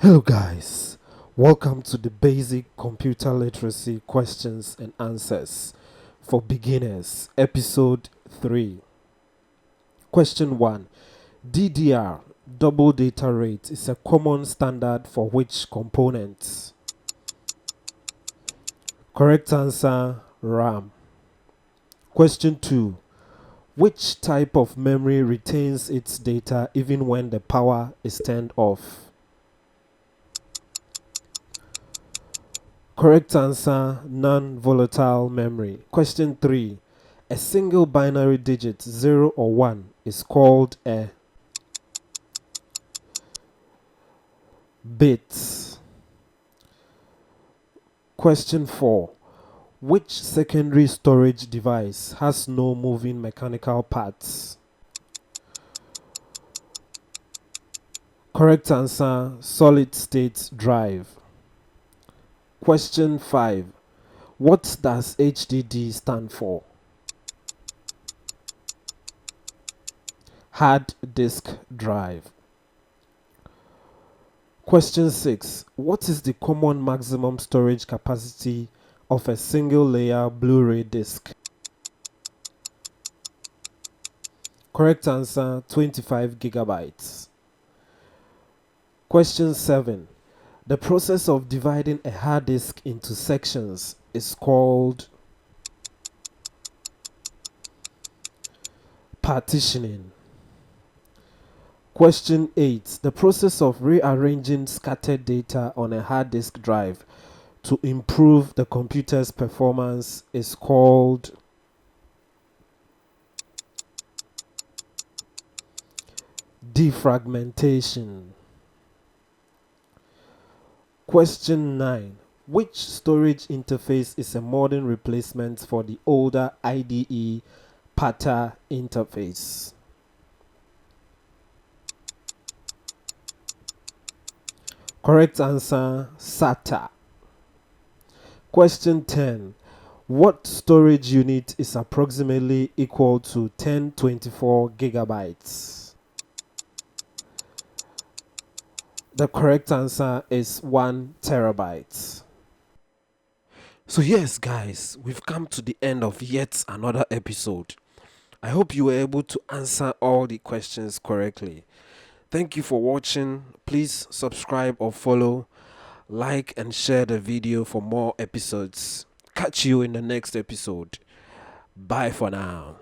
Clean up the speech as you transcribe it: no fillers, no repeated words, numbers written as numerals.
Hello, guys. Welcome to the basic computer literacy questions and answers for beginners, episode 3. Question 1. DDR, double data rate, is a common standard for which components? Correct answer, RAM. Question 2. Which type of memory retains its data even when the power is turned off? Correct answer, non-volatile memory. Question 3. A single binary digit 0 or 1 is called a bit. Question 4. Which secondary storage device has no moving mechanical parts? Correct answer, solid state drive. Question 5. What does HDD stand for? Hard disk drive. Question 6. What is the common maximum storage capacity of a single layer Blu-ray disc? Correct answer, 25 gigabytes. Question 7. The process of dividing a hard disk into sections is called partitioning. Question 8. The process of rearranging scattered data on a hard disk drive to improve the computer's performance is called defragmentation. Question 9. Which storage interface is a modern replacement for the older IDE PATA interface? Correct answer, SATA. Question 10. What storage unit is approximately equal to 1024 gigabytes? The correct answer is 1 terabyte. So yes, guys, we've come to the end of yet another episode. I hope you were able to answer all the questions correctly. Thank you for watching. Please subscribe or follow, like and share the video for more episodes. Catch you in the next episode. Bye for now.